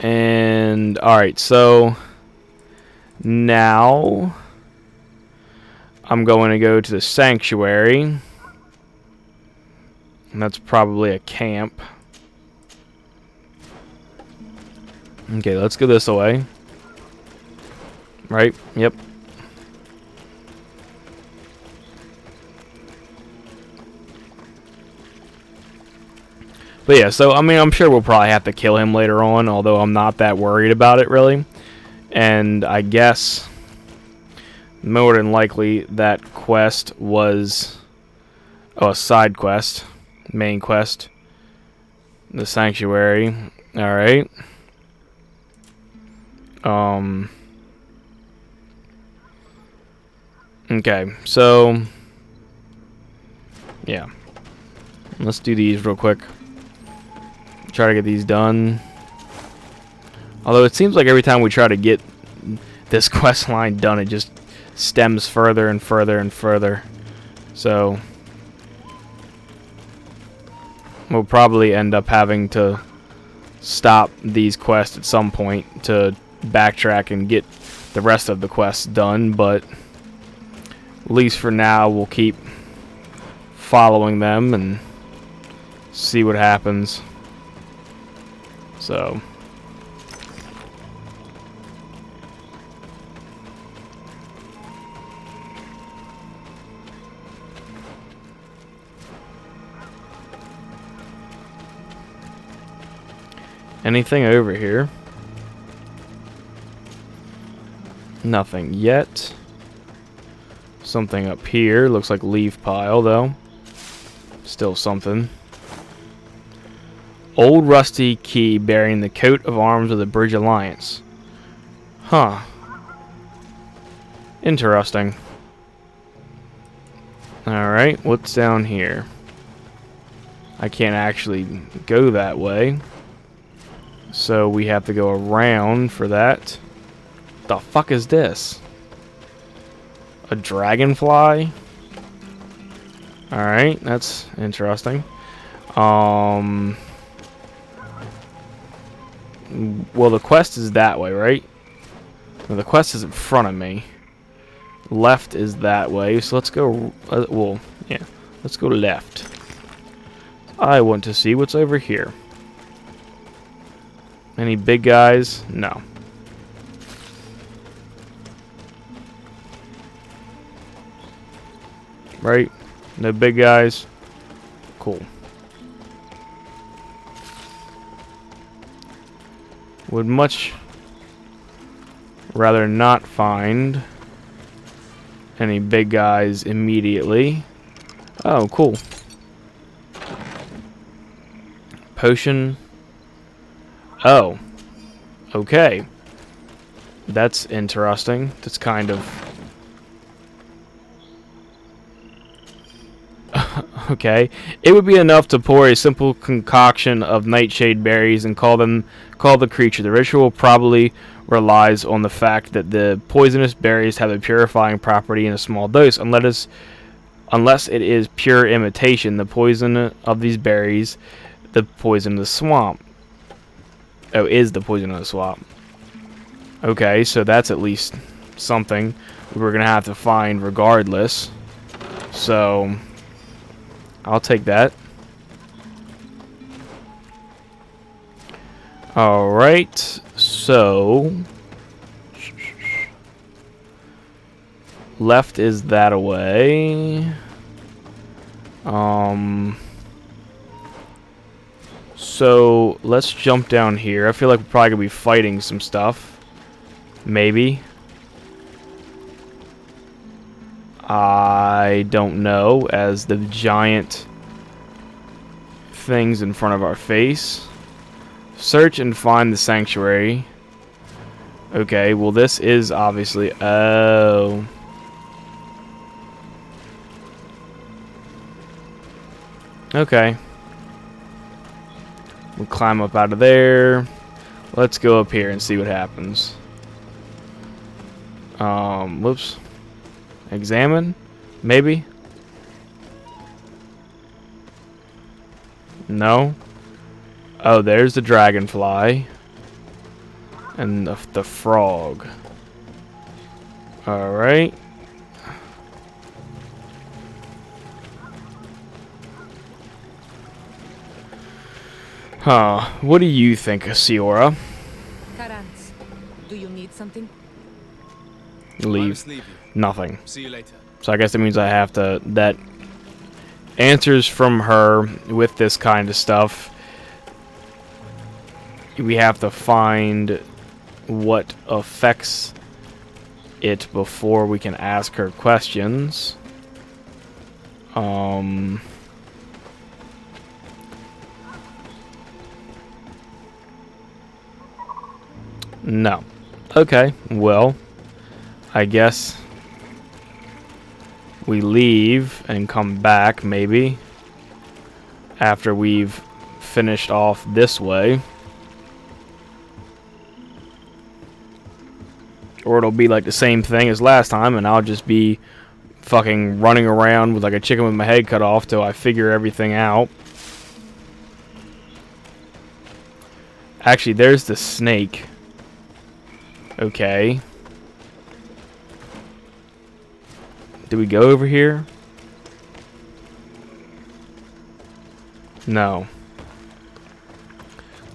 And alright, so now I'm going to go to the sanctuary. And that's probably a camp. Okay, let's go this way. Right? Yep. But yeah, so I mean, I'm sure we'll probably have to kill him later on, although I'm not that worried about it really. And I guess more than likely that quest was a side quest, main quest, the sanctuary. All right. Okay, so yeah, let's do these real quick. Try to get these done. Although it seems like every time we try to get this quest line done, it just stems further and further and further. So we'll probably end up having to stop these quests at some point to backtrack and get the rest of the quests done, but at least for now we'll keep following them and see what happens. So anything over here? Nothing yet. Something up here. Looks like leaf pile, though. Still something. Old rusty key bearing the coat of arms of the Bridge Alliance. Huh. Interesting. Alright, what's down here? I can't actually go that way. So we have to go around for that. The fuck is this? A dragonfly? Alright, that's interesting. Well, the quest is that way, right? No, the quest is in front of me. Left is that way, so let's go... well, yeah. Let's go left. I want to see what's over here. Any big guys? No. Right? No big guys? Cool. Would much rather not find any big guys immediately. Oh, cool. Potion. Oh. Okay. That's interesting. That's kind of... okay. It would be enough to pour a simple concoction of nightshade berries and call the creature. The ritual probably relies on the fact that the poisonous berries have a purifying property in a small dose. Unless it is pure imitation, the poison of these berries, the poison of the swamp. Oh, is the poison of the swamp. Okay, so that's at least something we're going to have to find regardless. So I'll take that. Alright, so left is that away. So let's jump down here. I feel like we're probably gonna be fighting some stuff. Maybe. I don't know, as the giant things in front of our face. Search and find the sanctuary. Okay, well this is obviously... oh. Okay. We'll climb up out of there. Let's go up here and see what happens. Whoops. Examine? Maybe? No? Oh, there's the dragonfly. And the frog. Alright. Huh. What do you think, Siora? Karans, do you need something? Leave. Nothing. See you later. So I guess that means I have to... That answers from her with this kind of stuff. We have to find what affects it before we can ask her questions. No. Okay, well, I guess we leave and come back, maybe, after we've finished off this way. Or it'll be like the same thing as last time, and I'll just be fucking running around with like a chicken with my head cut off till I figure everything out. Actually, there's the snake. Okay. Do we go over here? No.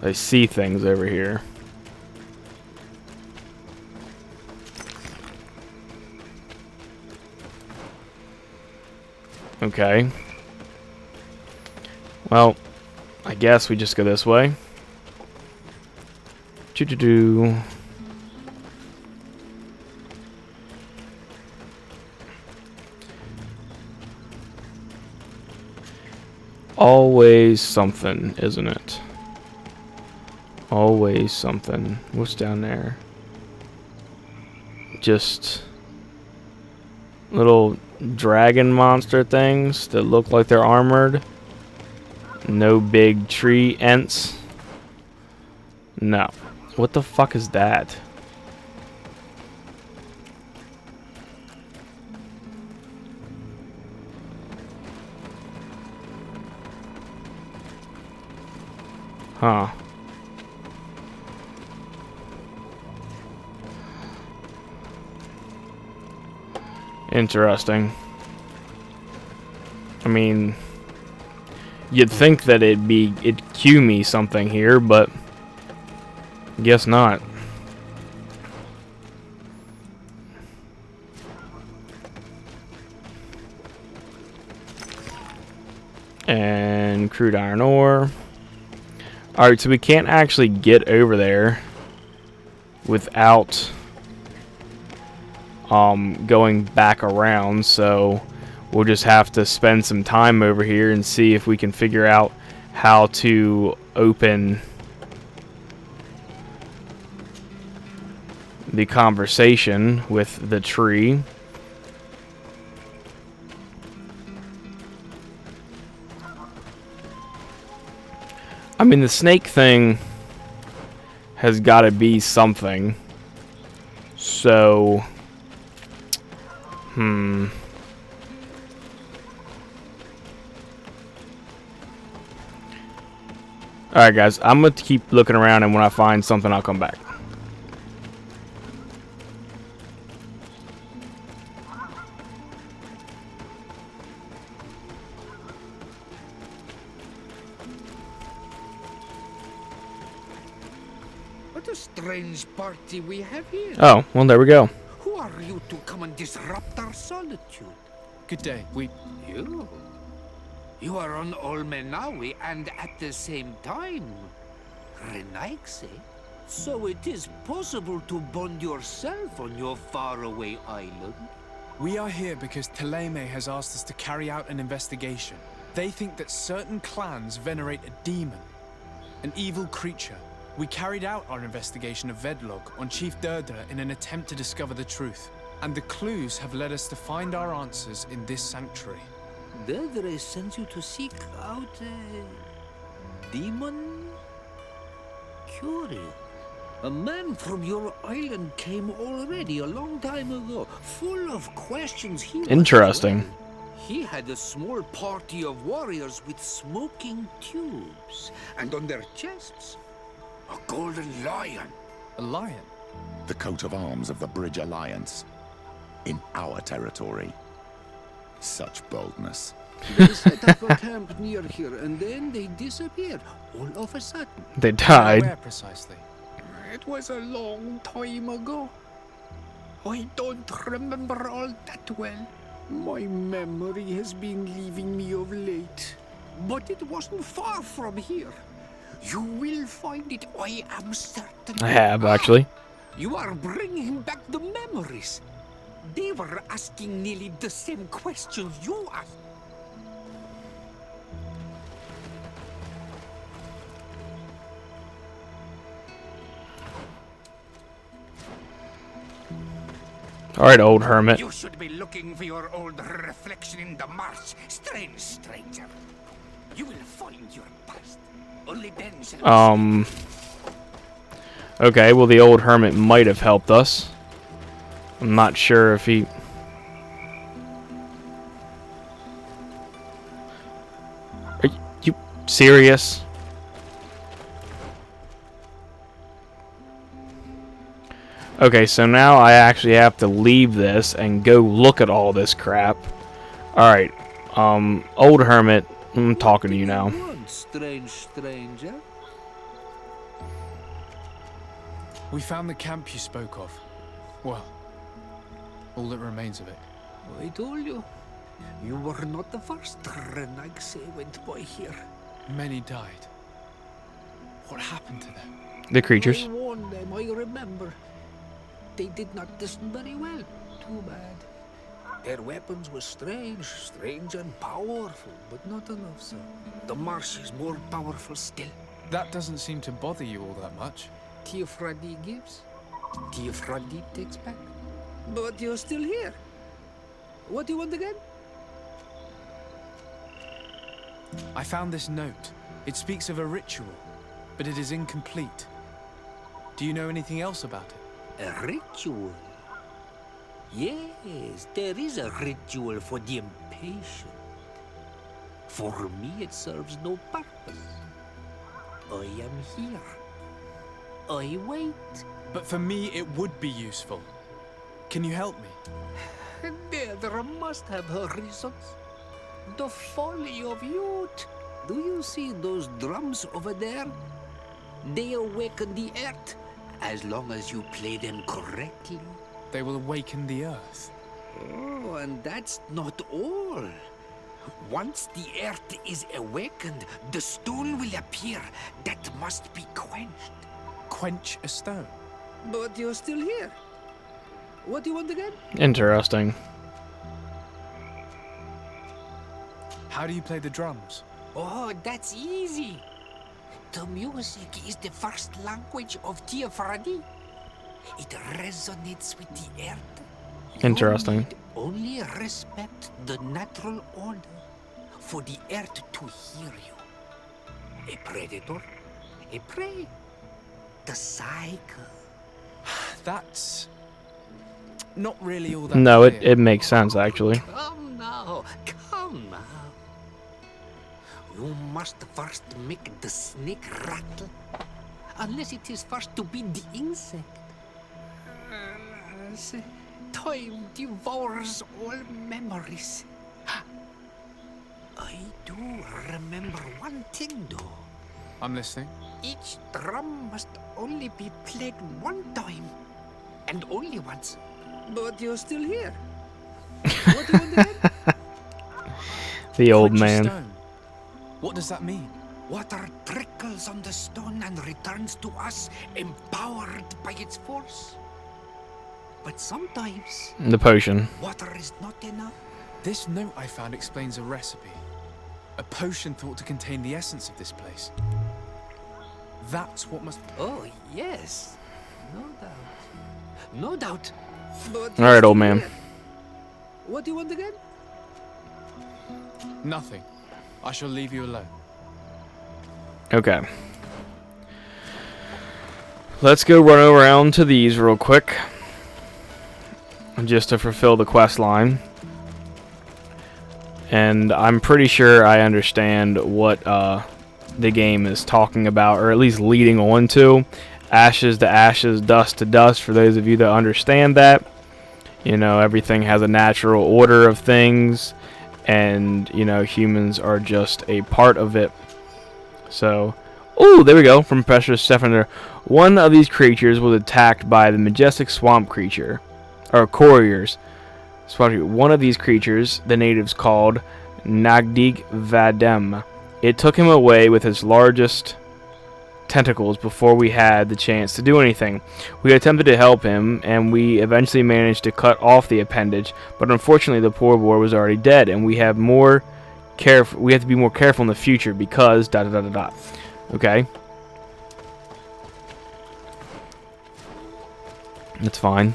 I see things over here. Okay. Well, I guess we just go this way. Choo-choo-doo. Always something, isn't it? Always something. What's down there? Just little dragon monster things that look like they're armored. No big tree ents. No. What the fuck is that? Huh. Interesting. I mean, you'd think that it'd cue me something here, but guess not. And crude iron ore. Alright, so we can't actually get over there without going back around, so we'll just have to spend some time over here and see if we can figure out how to open the conversation with the tree. I mean, the snake thing has got to be something. So, alright guys, I'm going to keep looking around, and when I find something, I'll come back. What a strange party we have here. Oh, well, there we go. Who are you to come and disrupt our solitude? Good day. You are on Olmenawi and at the same time Renaigse. So it is possible to bond yourself on your faraway island? We are here because Teleme has asked us to carry out an investigation. They think that certain clans venerate a demon, an evil creature. We carried out our investigation of Vedlog on Chief Durdra in an attempt to discover the truth. And the clues have led us to find our answers in this sanctuary. Durdra sends you to seek out a demon? Curious. A man from your island came already a long time ago, full of questions. Interesting. He had a small party of warriors with smoking tubes, and on their chests, a golden lion. A lion? The coat of arms of the Bridge Alliance. In our territory. Such boldness. They set up a camp near here, and then they disappeared all of a sudden. They died. Where precisely? It was a long time ago. I don't remember all that well. My memory has been leaving me of late. But it wasn't far from here. You will find it, I am certain. I have, actually. You are bringing back the memories. They were asking nearly the same questions you asked. Alright, old hermit. You should be looking for your old reflection in the marsh, strange stranger. You will find your past. Only then shall Okay, well, the old hermit might have helped us. I'm not sure if he... Are you serious? Okay, so now I actually have to leave this and go look at all this crap. Alright, old hermit, I'm talking to you now. Strange stranger. We found the camp you spoke of. Well, all that remains of it. I told you. You were not the first Renaigse went by here. Many died. What happened to them? The creatures. I warned them, I remember. They did not listen very well. Too bad. Their weapons were strange and powerful, but not enough so. The marsh is more powerful still. That doesn't seem to bother you all that much. Tir Fredi gives, Tir Fredi takes back. But you're still here. What do you want again? I found this note. It speaks of a ritual, but it is incomplete. Do you know anything else about it? A ritual? Yes, there is a ritual for the impatient. For me, it serves no purpose. I am here. I wait. But for me, it would be useful. Can you help me? There must have her reasons. The folly of youth. Do you see those drums over there? They awaken the earth, as long as you play them correctly. They will awaken the earth. Oh, and that's not all. Once the earth is awakened, the stone will appear that must be quenched. Quench a stone. But you're still here. What do you want again? Interesting. How do you play the drums? Oh, that's easy. The music is the first language of Tir Fredi. It resonates with the earth. Interesting. You need only respect the natural order for the earth to hear you. A predator, a prey. The cycle. That's not really all that No, clear. it makes sense, actually. Come now, come now. You must first make the snake rattle, unless it is first to be the insect. Alas, time devours all memories. I do remember one thing, though. I'm listening. Each drum must only be played one time, and only once. But you're still here. What do you want again? The old Quench a man. stone. What does that mean? Water trickles on the stone and returns to us, empowered by its force. But sometimes, The potion. water is not enough. This note I found explains a recipe. A potion thought to contain the essence of this place. That's what must... Oh, yes. No doubt. No doubt. But All right, old you're man. still here. What do you want again? Nothing. I shall leave you alone. Okay. Let's go run around to these real quick. Just to fulfill the quest line. And I'm pretty sure I understand what the game is talking about, or at least leading on to. ashes to ashes, dust to dust, for those of you that understand that. You know, everything has a natural order of things, and, you know, humans are just a part of it. So, oh, there we go, from Professor Steffender. One of these creatures was attacked by the majestic swamp creature, or couriers. One of these creatures, the natives called Nagdig Vadem. It took him away with its largest tentacles before we had the chance to do anything. We attempted to help him, and we eventually managed to cut off the appendage, but unfortunately the poor boy was already dead, and we have to be more careful in the future because ... Okay. That's fine.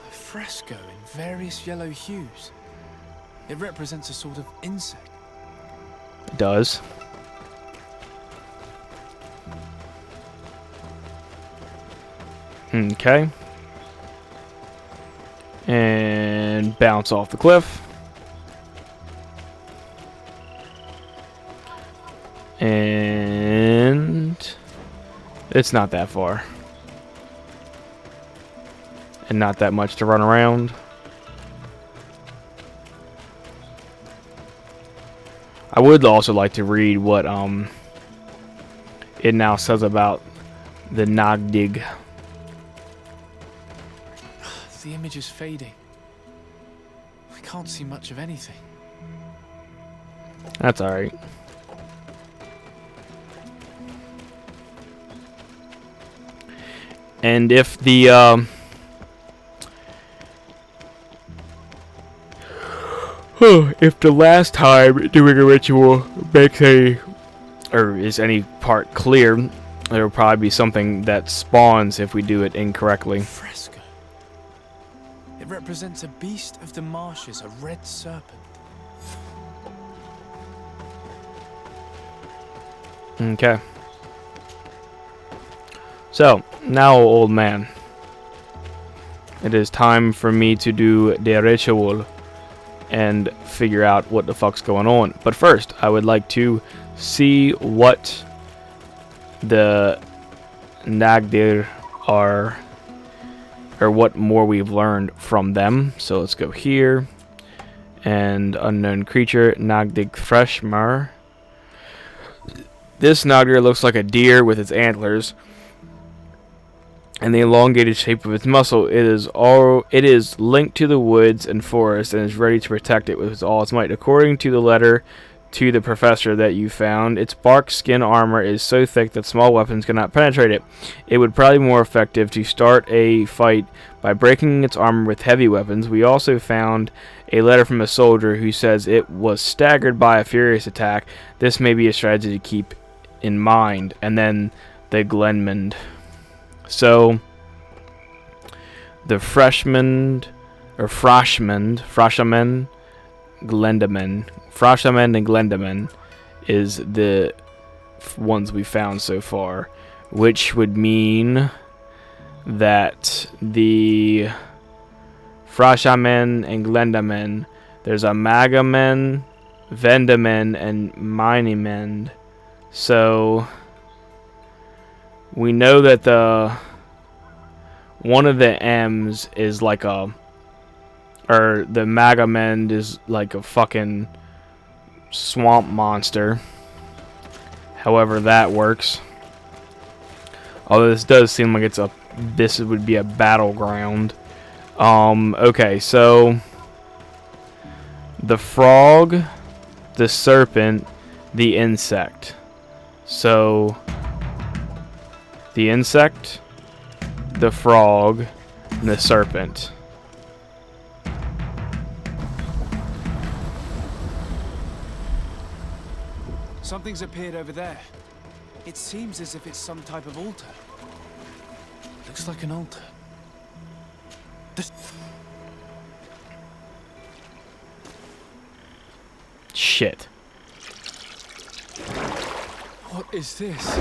A fresco in various yellow hues. It represents a sort of insect. It does. Okay. And bounce off the cliff. And it's not that far. And not that much to run around. I would also like to read what it now says about the Nagdig. The image is fading. I can't see much of anything. That's alright. And if the if the last time doing a ritual makes is any part clear, there will probably be something that spawns if we do it incorrectly. Fresco. It represents a beast of the marshes, a red serpent. Okay. So, now, old man, it is time for me to do the ritual and figure out what the fuck's going on. But first, I would like to see what the Nagdir are, or what more we've learned from them. So let's go here, and unknown creature, Nagdig Freshmar. This Nagdir looks like a deer with its antlers and the elongated shape of its muscle. It is linked to the woods and forest and is ready to protect it with all its might. According to the letter to the professor that you found, its bark skin armor is so thick that small weapons cannot penetrate it. It would probably be more effective to start a fight by breaking its armor with heavy weapons. We also found a letter from a soldier who says it was staggered by a furious attack. This may be a strategy to keep in mind. And then the Glenmond. So the Frashamend and Glendamen is the ones we found so far, which would mean that the Frashamen and Glendamen, there's a Magamen, Vendamen, and Minimen. So we know that the one of the M's is like a, or the Magamend is like a fucking swamp monster. However that works. Although this does seem like this would be a battleground. Okay, so the frog, the serpent, the insect. So the insect, the frog, and the serpent. Something's appeared over there. It seems as if it's some type of altar. Looks like an altar. Shit. What is this?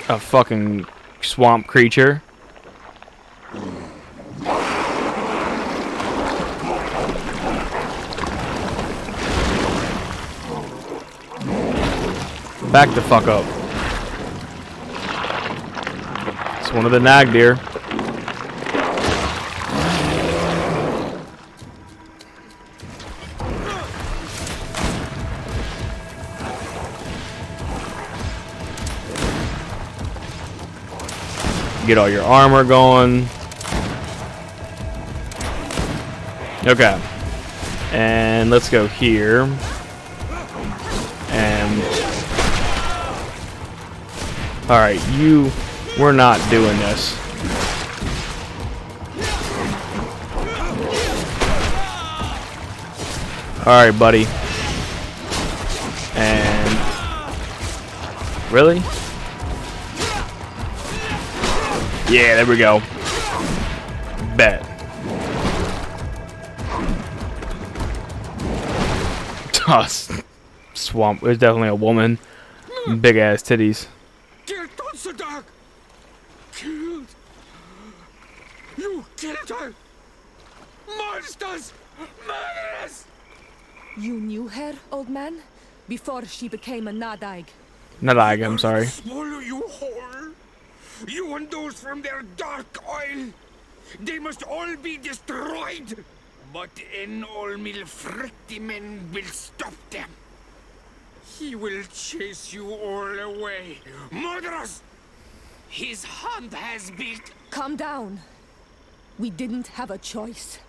A fucking swamp creature. Back the fuck up. It's one of the nag deer. Get all your armor going. Okay. And let's go here. And alright, we're not doing this. Alright, buddy. And really? Yeah, there we go. Bet. Swamp. There's definitely a woman. Big ass titties. Killed Tonsadag! Killed! You killed her! Monsters! Murderers! You knew her, old man? Before she became a Nadaig. Nadag, I'm sorry. Swallow you whole! You and those from their dark oil! They must all be destroyed! But Enolmil Frictimen will stop them. He will chase you all away. Murderers! His hand has built... Calm down. We didn't have a choice.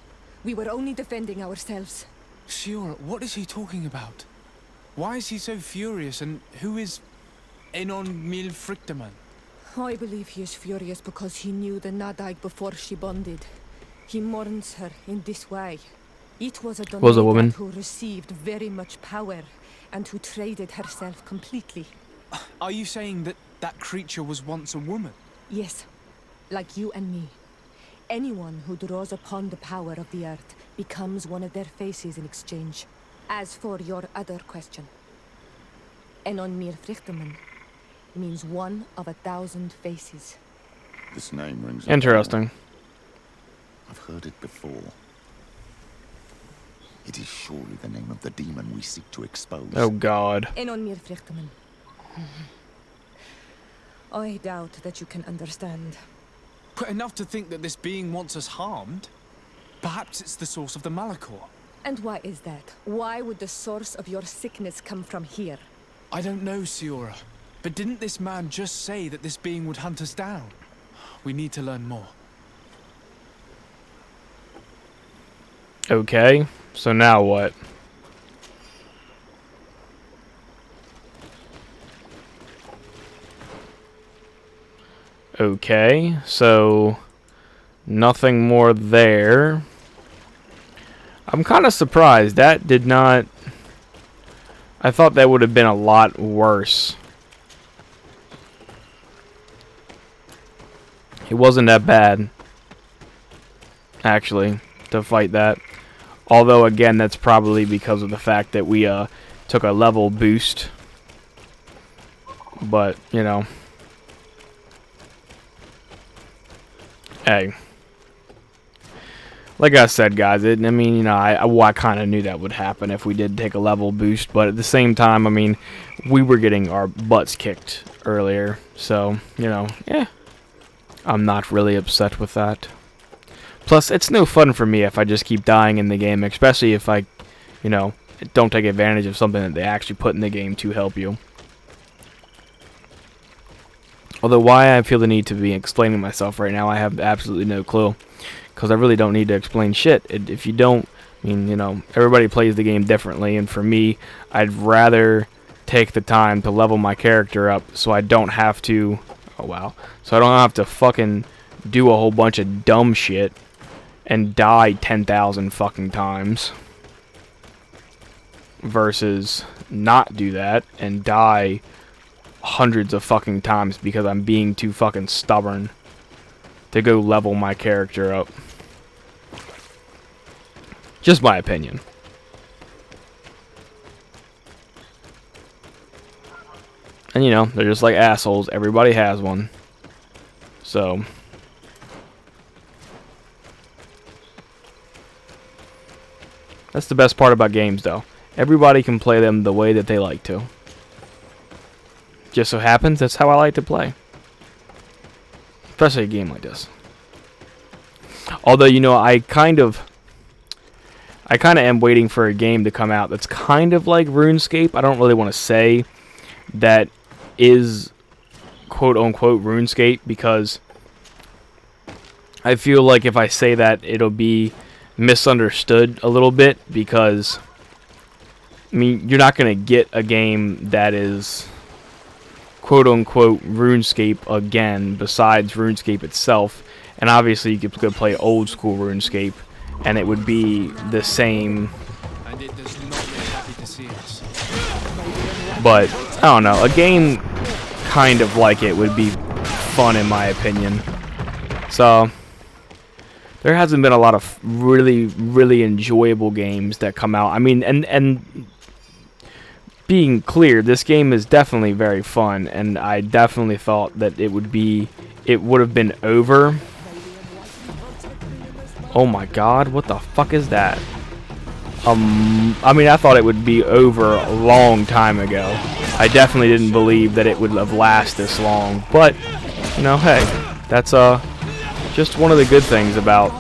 We were only defending ourselves. Siora, what is he talking about? Why is he so furious, and who is Enon Mil Frictaman? I believe he is furious because he knew the Nadaig before she bonded. He mourns her in this way. It was a woman who received very much power and who traded herself completely. Are you saying that that creature was once a woman? Yes, like you and me. Anyone who draws upon the power of the earth becomes one of their faces in exchange. As for your other question, Enon Mir Frichtemann means one of 1,000 faces. This name rings a Interesting. bell. I've heard it before. It is surely the name of the demon we seek to expose. Oh God. Enon Mir Frichtemann. I doubt that you can understand. But enough to think that this being wants us harmed? Perhaps it's the source of the Malachor. And why is that? Why would the source of your sickness come from here? I don't know, Siora. But didn't this man just say that this being would hunt us down? We need to learn more. Okay. So now what? Okay. So nothing more there. I'm kind of surprised. That did not... I thought that would have been a lot worse. It wasn't that bad, actually, to fight that. Although, again, that's probably because of the fact that we took a level boost. But, you know. Hey. Like I said, guys, I mean, you know, I kind of knew that would happen if we did take a level boost. But at the same time, I mean, we were getting our butts kicked earlier. So, you know, yeah. I'm not really upset with that. Plus, it's no fun for me if I just keep dying in the game, especially if I, you know, don't take advantage of something that they actually put in the game to help you. Although why I feel the need to be explaining myself right now, I have absolutely no clue. Because I really don't need to explain shit. If you don't, I mean, you know, everybody plays the game differently, and for me, I'd rather take the time to level my character up so I don't have to... Oh, wow. So I don't have to fucking do a whole bunch of dumb shit and die 10,000 fucking times. Versus not do that and die hundreds of fucking times because I'm being too fucking stubborn to go level my character up. Just my opinion. And you know, they're just like assholes. Everybody has one. So. That's the best part about games, though. Everybody can play them the way that they like to. Just so happens, that's how I like to play. especially a game like this. Although, you know, I kind of am waiting for a game to come out that's kind of like RuneScape. I don't really want to say that is quote-unquote RuneScape, because I feel like if I say that, it'll be misunderstood a little bit, because, I mean, you're not going to get a game that is quote-unquote RuneScape again besides RuneScape itself. And obviously you could go play old school RuneScape and it would be the same. And it does not look happy to see us. But I don't know, a game kind of like it would be fun in my opinion. So there hasn't been a lot of really enjoyable games that come out. I mean, and being clear, this game is definitely very fun, and I definitely thought that it would have been over. Oh my god, what the fuck is that? I mean, I thought it would be over a long time ago. I definitely didn't believe that it would have lasted this long. But, you know, hey, that's just one of the good things about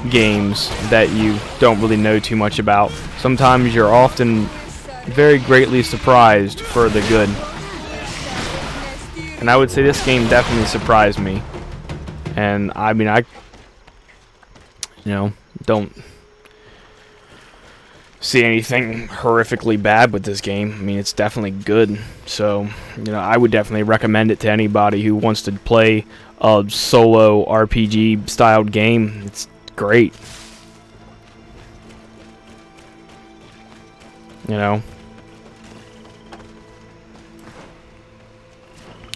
games that you don't really know too much about. Sometimes you're often very greatly surprised for the good. And I would say this game definitely surprised me. And I mean, don't see anything horrifically bad with this game. I mean, it's definitely good. So, you know, I would definitely recommend it to anybody who wants to play a solo RPG styled game. It's great. You know.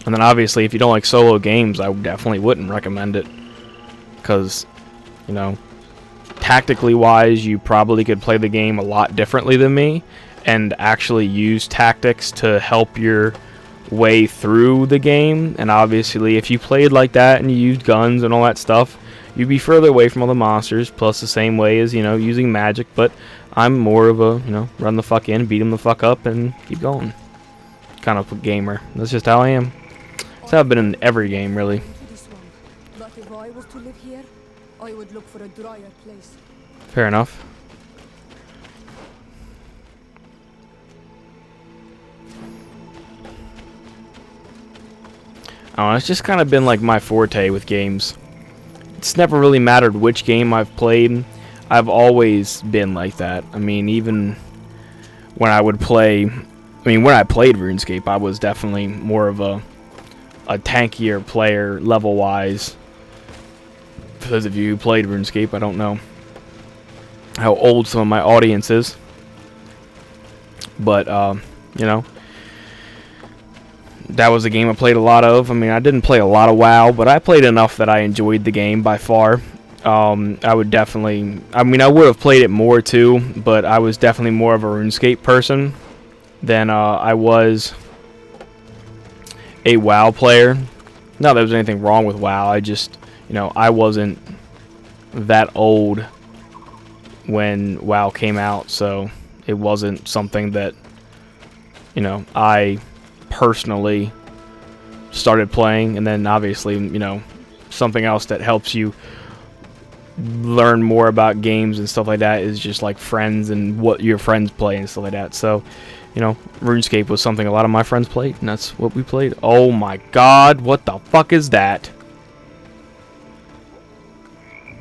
And then obviously if you don't like solo games, I definitely wouldn't recommend it. Because, you know, tactically wise, you probably could play the game a lot differently than me and actually use tactics to help your way through the game. And obviously if you played like that and you used guns and all that stuff, you'd be further away from all the monsters, plus the same way as, you know, using magic. But I'm more of a, you know, run the fuck in, beat them the fuck up, and keep going kind of gamer. That's just how I am. That's how I've been in every game, really. But if I was to live here, I would look for a drier place. Fair enough. Oh, it's just kind of been like my forte with games. It's never really mattered which game I've played. I've always been like that. I mean, even when I would play, when I played RuneScape, I was definitely more of a tankier player level-wise. For those of you who played RuneScape, I don't know how old some of my audience is. But, you know, that was a game I played a lot of. I mean, I didn't play a lot of WoW, but I played enough that I enjoyed the game by far. I would definitely, I would have played it more too, but I was definitely more of a RuneScape person than I was a WoW player. Not that there was anything wrong with WoW, I just, you know, I wasn't that old when WoW came out, so it wasn't something that, you know, I personally started playing. And then obviously, you know, something else that helps you learn more about games and stuff like that is just like friends and what your friends play and stuff like that. So, you know, RuneScape was something a lot of my friends played, and that's what we played. Oh my god, what the fuck is that?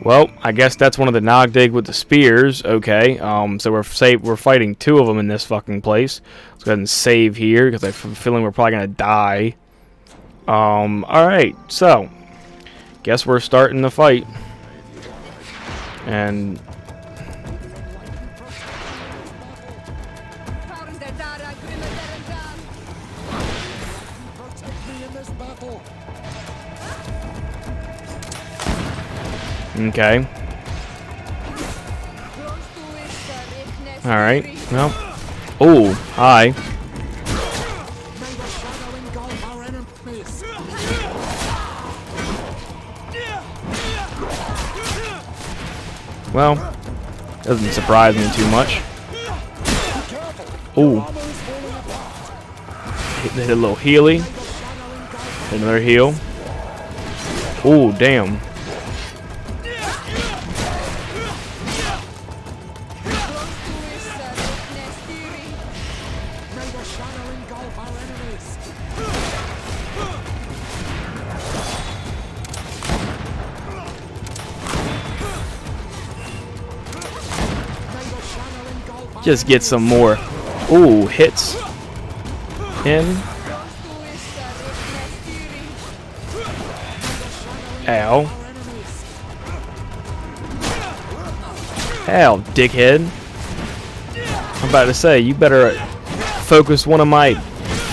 Well, I guess that's one of the Nogdig with the spears. Okay, so we're fighting two of them in this fucking place. Let's go ahead and save here, because I have a feeling we're probably gonna die. Alright, so guess we're starting the fight. And okay. Alright, well. Oh, hi. Well, doesn't surprise me too much. Ooh. Hit a little healy. Hit another heal. Oh, damn. Just get some more. Ooh, hits. In. Ow. Ow, dickhead. I'm about to say, you better focus one of my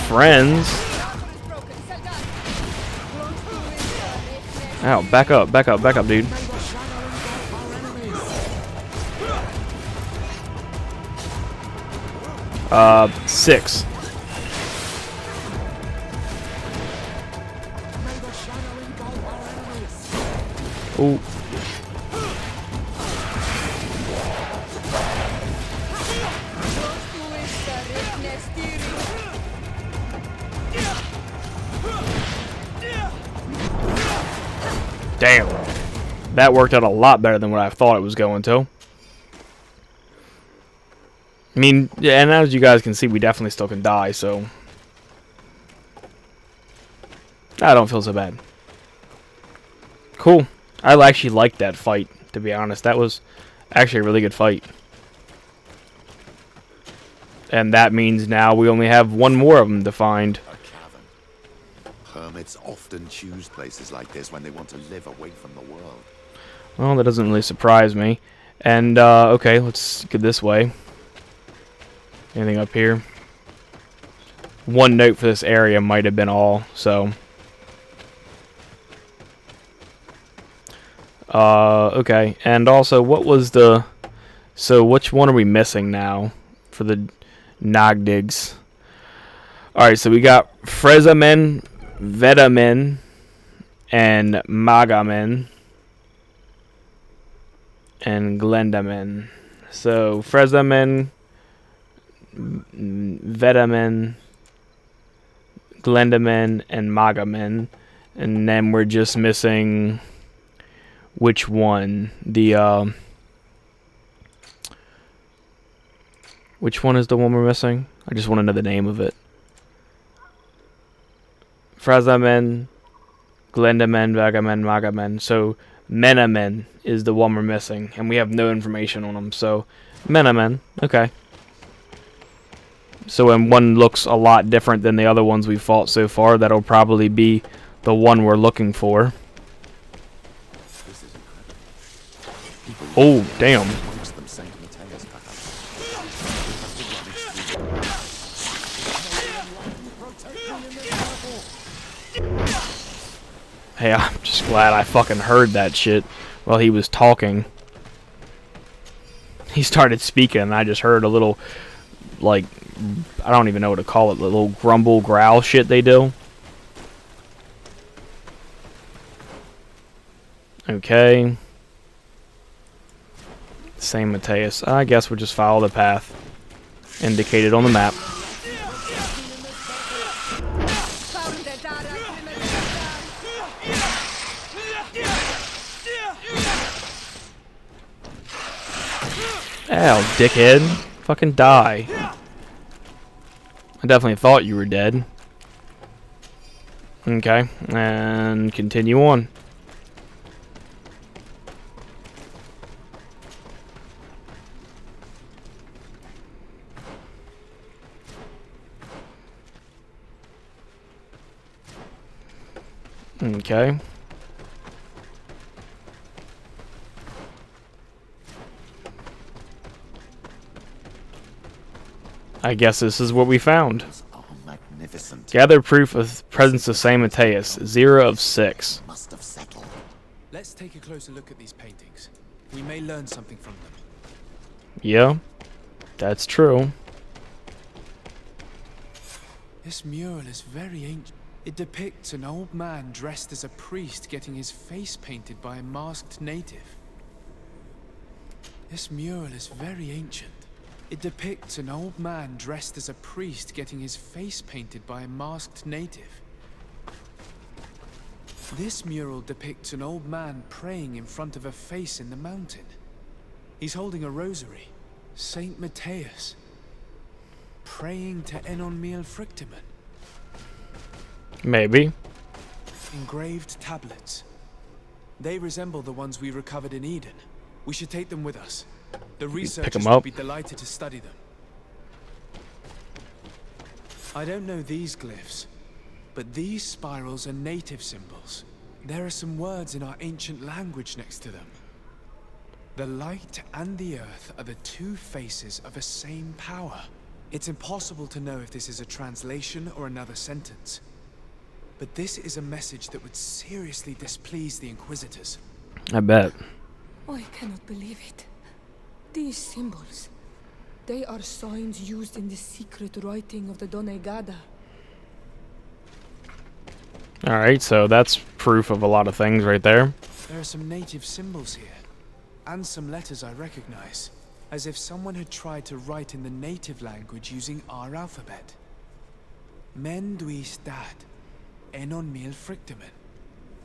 friends. Ow, back up, dude. 6. Ooh. Damn. That worked out a lot better than what I thought it was going to. I mean, yeah, and as you guys can see, we definitely still can die, so I don't feel so bad. Cool. I actually liked that fight, to be honest. That was actually a really good fight. And that means now we only have one more of them to find. A cavern. Hermits often choose places like this when they want to live away from the world. Well, that doesn't really surprise me. And, okay, let's get this way. Anything up here? One note for this area might have been all, so. Okay. And also, what was the... So, which one are we missing now for the Nogdigs? Alright, so we got Frezamen, Vedamen, and Magamen, and Glendamen. So, Frezamen, Vedamen, Glendamen, and Magamen, and then we're just missing which one? The which one is the one we're missing? I just want to know the name of it. Frezamen, Glendamen, Vagamen, Magamen. So Menamen is the one we're missing, and we have no information on them. So Menamen, okay. So when one looks a lot different than the other ones we've fought so far, that'll probably be the one we're looking for. Oh, damn. Hey, I'm just glad I fucking heard that shit while he was talking. He started speaking and I just heard a little, like, I don't even know what to call it, the little grumble, growl shit they do. Okay. Same Mateus. I guess we'll just follow the path indicated on the map. Ow, dickhead. Fucking die. I definitely thought you were dead. Okay, and continue on. Okay. I guess this is what we found. Oh, magnificent. Gather proof of presence of Saint Mateus. 0 of 6. Must have settled. Let's take a closer look at these paintings. We may learn something from them. Yeah, that's true. This mural is very ancient. It depicts an old man dressed as a priest getting his face painted by a masked native. This mural is very ancient. It depicts an old man dressed as a priest getting his face painted by a masked native. This mural depicts an old man praying in front of a face in the mountain. He's holding a rosary. Saint Matthias. Praying to Enon Miel Frictimen. Maybe. Engraved tablets. They resemble the ones we recovered in Eden. We should take them with us. The researchers will up. be delighted to study them. I don't know these glyphs, but these spirals are native symbols. There are some words in our ancient language next to them. The light and the earth are the two faces of a same power. It's impossible to know if this is a translation or another sentence. But this is a message that would seriously displease the Inquisitors. I bet. I cannot believe it. These symbols, they are signs used in the secret writing of the Donegada. Alright, so that's proof of a lot of things right there. There are some native symbols here, and some letters I recognize, as if someone had tried to write in the native language using our alphabet. Men duis dat, enon mil frictimen.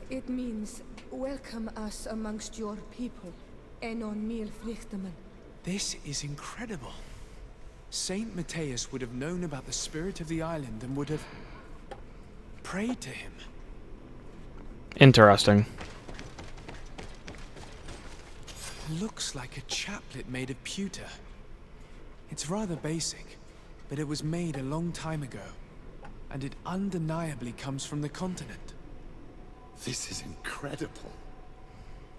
It means, welcome us amongst your people, enon mil flichtamen. This is incredible. Saint Matthias would have known about the spirit of the island and would have prayed to him. Interesting. Looks like a chaplet made of pewter. It's rather basic, but it was made a long time ago, and it undeniably comes from the continent. This is incredible.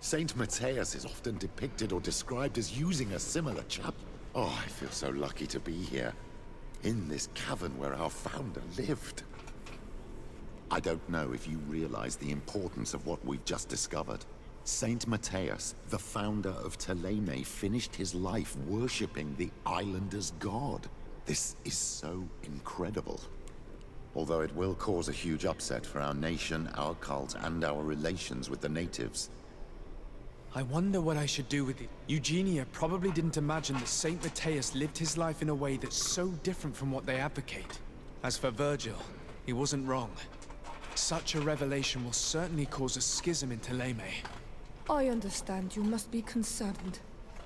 Saint Matthias is often depicted or described as using a similar chap. Oh, I feel so lucky to be here, in this cavern where our founder lived. I don't know if you realize the importance of what we've just discovered. Saint Matthias, the founder of Ptolemy, finished his life worshipping the islanders' god. This is so incredible. Although it will cause a huge upset for our nation, our cult, and our relations with the natives. I wonder what I should do with it. Eugenia probably didn't imagine that Saint Matthias lived his life in a way that's so different from what they advocate. As for Virgil, he wasn't wrong. Such a revelation will certainly cause a schism in Ptolemy. I understand you must be concerned.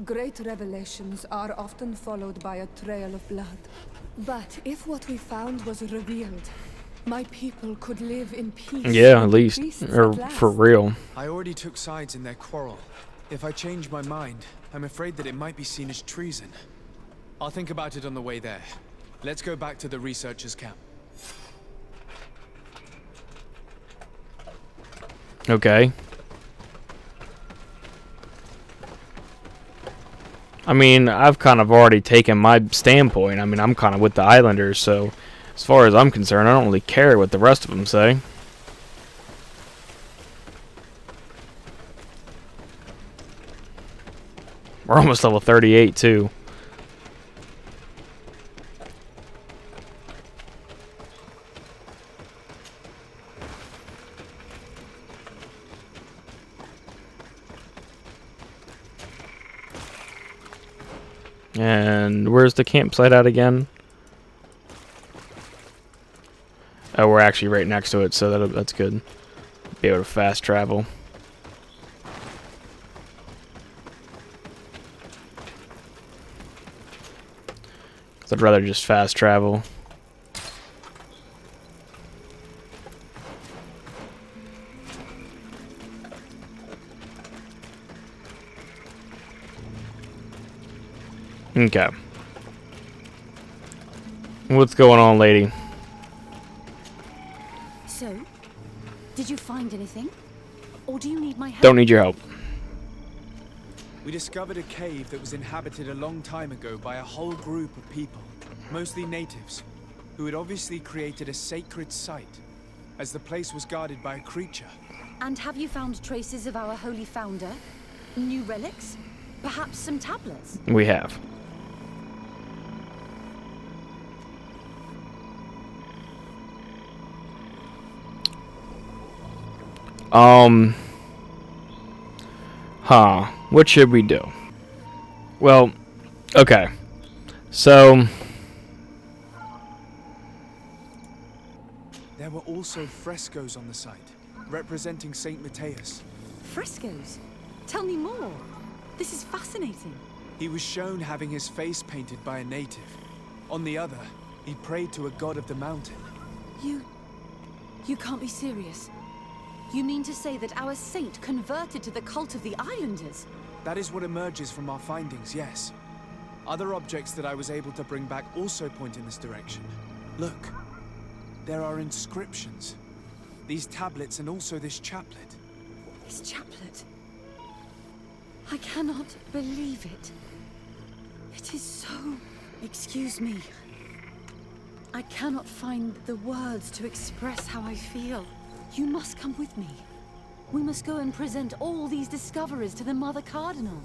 Great revelations are often followed by a trail of blood. But if what we found was revealed, my people could live in peace. Yeah, at with least. priests Or at last. for real. I already took sides in their quarrel. If I change my mind, I'm afraid that it might be seen as treason. I'll think about it on the way there. Let's go back to the researchers' camp. Okay. I mean, I've kind of already taken my standpoint. I mean, I'm kind of with the Islanders, so as far as I'm concerned, I don't really care what the rest of them say. We're almost level 38, too. And where's the campsite at again? Oh, we're actually right next to it, so that's good. Be able to fast travel. I'd rather just fast travel. Okay. What's going on, lady? So, did you find anything? Or do you need my help? Don't need your help. We discovered a cave that was inhabited a long time ago by a whole group of people, mostly natives, who had obviously created a sacred site, as the place was guarded by a creature. And have you found traces of our holy founder? New relics? Perhaps some tablets? We have. What should we do? Well, okay. So, There were also frescoes on the site, representing Saint Matthias. Frescoes? Tell me more. This is fascinating. He was shown having his face painted by a native. On the other, he prayed to a god of the mountain. You can't be serious. You mean to say that our saint converted to the cult of the Islanders? That is what emerges from our findings, yes. Other objects that I was able to bring back also point in this direction. Look, there are inscriptions. These tablets and also this chaplet. This chaplet. I cannot believe it. It is so... Excuse me. I cannot find the words to express how I feel. You must come with me. We must go and present all these discoveries to the Mother Cardinal.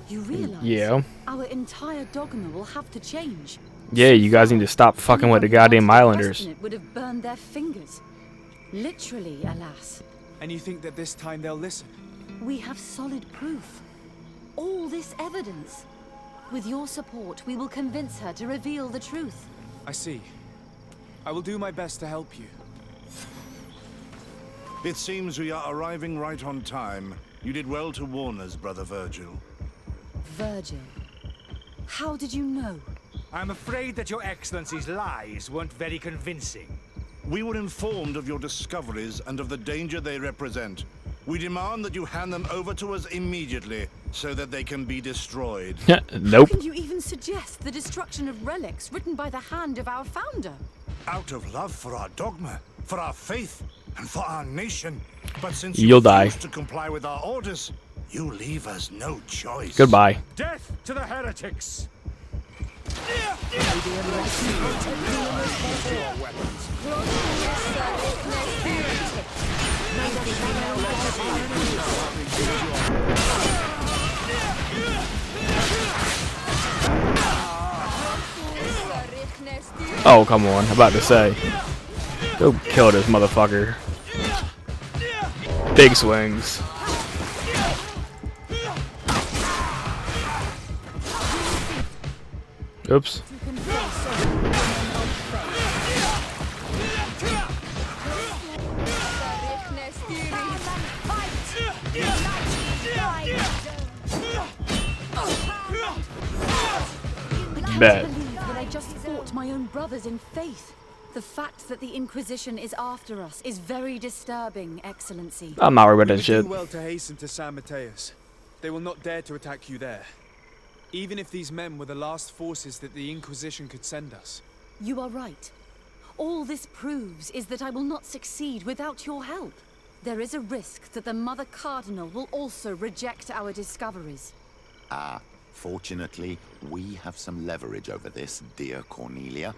You realize? Yeah. Our entire dogma will have to change. Yeah, you guys need to stop fucking with the goddamn Islanders. It would have burned their fingers. Literally, alas. And you think that this time they'll listen? We have solid proof. All this evidence. With your support, we will convince her to reveal the truth. I see. I will do my best to help you. It seems we are arriving right on time. You did well to warn us, Brother Virgil. Virgil. How did you know? I'm afraid that your Excellency's lies weren't very convincing. We were informed of your discoveries and of the danger they represent. We demand that you hand them over to us immediately, so that they can be destroyed. Nope. How can you even suggest the destruction of relics written by the hand of our founder? Out of love for our dogma, for our faith, and for our nation. But since You'll you die. refuse to comply with our orders, you leave us no choice. Goodbye. Death to the heretics! Oh, come on. I'm about to say. Go kill this motherfucker. Big swings. Oops. Bet. I can't believe that I just fought my own brothers in faith. The fact that the Inquisition is after us is very disturbing, Excellency. I'm not worried We about that would shit. do well to hasten to San Matthias. They will not dare to attack you there. Even if these men were the last forces that the Inquisition could send us. You are right. All this proves is that I will not succeed without your help. There is a risk that the Mother Cardinal will also reject our discoveries. Fortunately, we have some leverage over this, dear Cornelia.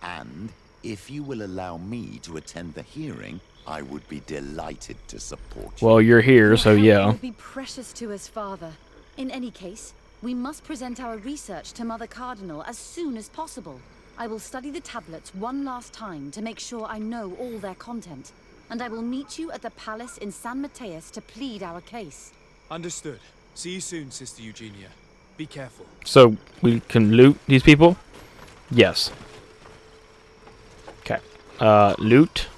And if you will allow me to attend the hearing, I would be delighted to support you. Well, you're here, so Your help yeah. will be precious to us, Father. In any case, we must present our research to Mother Cardinal as soon as possible. I will study the tablets one last time to make sure I know all their content. And I will meet you at the palace in San Matthias to plead our case. Understood. See you soon, Sister Eugenia. Be careful. So, we can loot these people? Yes. Okay. Loot.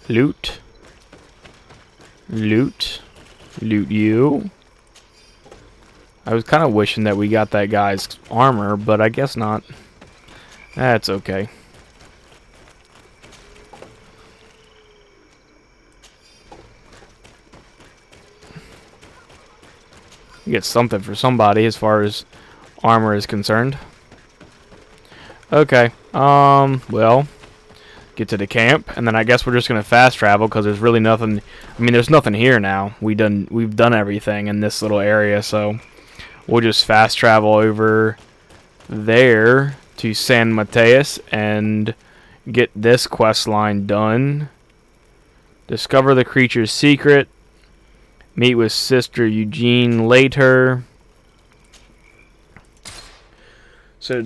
Loot. Loot. Loot you. I was kind of wishing that we got that guy's armor, but I guess not. That's okay. You get something for somebody as far as armor is concerned. Okay. Well, get to the camp, and then I guess we're just gonna fast travel because there's really nothing. I mean, there's nothing here now. We've done everything in this little area, so we'll just fast travel over there to San Matthias and get this quest line done. Discover the creature's secret. Meet with Sister Eugene later. So